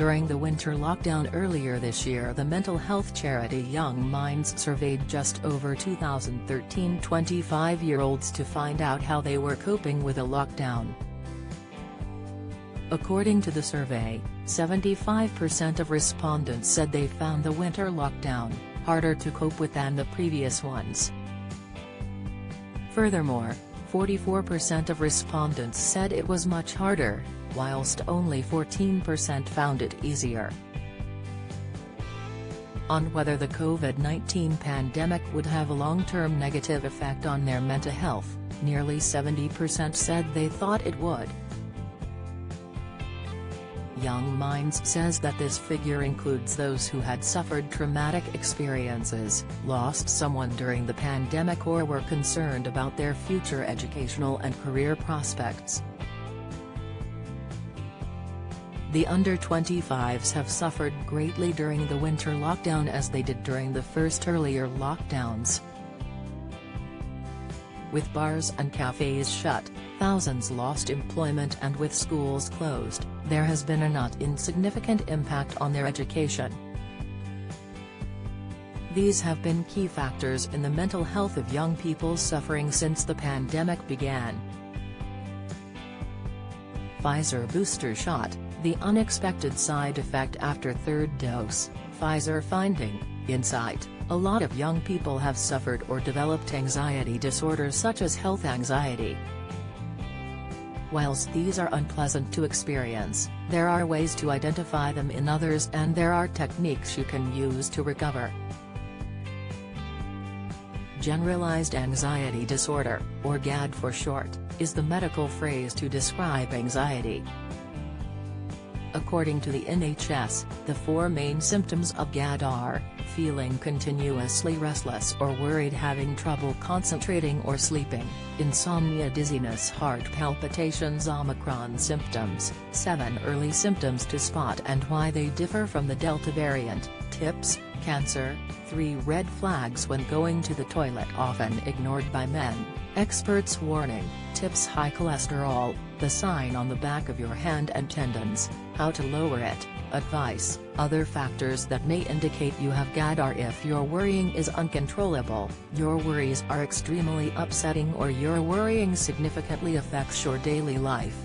During the winter lockdown earlier this year, the mental health charity Young Minds surveyed just over 2,013 25-year-olds to find out how they were coping with a lockdown. According to the survey, 75% of respondents said they found the winter lockdown harder to cope with than the previous ones. Furthermore, 44% of respondents said it was much harder, whilst only 14% found it easier. On whether the COVID-19 pandemic would have a long-term negative effect on their mental health, nearly 70% said they thought it would. Young Minds says that this figure includes those who had suffered traumatic experiences, lost someone during the pandemic, or were concerned about their future educational and career prospects. The under-25s have suffered greatly during the winter lockdown, as they did during the first earlier lockdowns. With bars and cafes shut, thousands lost employment, and with schools closed, there has been a not insignificant impact on their education. These have been key factors in the mental health of young people suffering since the pandemic began. Pfizer booster shot, the unexpected side effect after third dose. Pfizer finding, insight: a lot of young people have suffered or developed anxiety disorders such as health anxiety. Whilst these are unpleasant to experience, there are ways to identify them in others, and there are techniques you can use to recover. Generalized anxiety disorder, or GAD for short, is the medical phrase to describe anxiety. According to the NHS, the four main symptoms of GAD are: feeling continuously restless or worried, having trouble concentrating or sleeping, insomnia, dizziness, heart palpitations. Omicron symptoms: 7 early symptoms to spot and why they differ from the Delta variant. Tips: cancer, 3 red flags when going to the toilet, often ignored by men. Experts warning. Tips: high cholesterol, the sign on the back of your hand and tendons, how to lower it. Advice: other factors that may indicate you have GAD are if your worrying is uncontrollable, your worries are extremely upsetting, or your worrying significantly affects your daily life.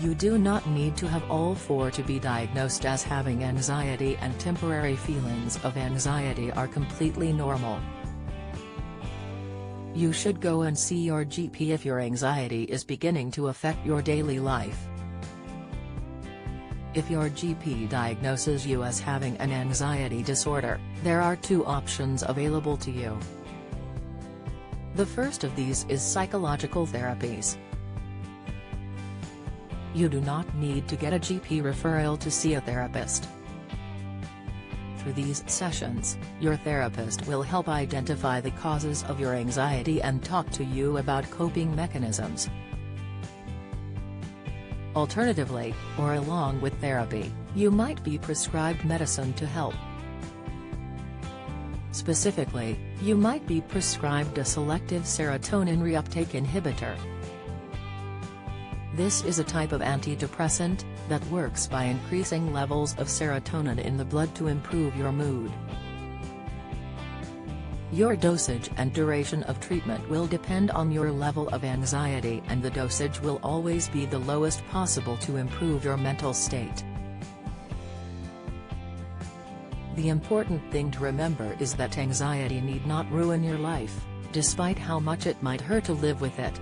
You do not need to have all four to be diagnosed as having anxiety, and temporary feelings of anxiety are completely normal. You should go and see your GP if your anxiety is beginning to affect your daily life. If your GP diagnoses you as having an anxiety disorder, there are 2 options available to you. The first of these is psychological therapies. You do not need to get a GP referral to see a therapist. Through these sessions, your therapist will help identify the causes of your anxiety and talk to you about coping mechanisms. Alternatively, or along with therapy, you might be prescribed medicine to help. Specifically, you might be prescribed a selective serotonin reuptake inhibitor. This is a type of antidepressant that works by increasing levels of serotonin in the blood to improve your mood. Your dosage and duration of treatment will depend on your level of anxiety, and the dosage will always be the lowest possible to improve your mental state. The important thing to remember is that anxiety need not ruin your life, despite how much it might hurt to live with it.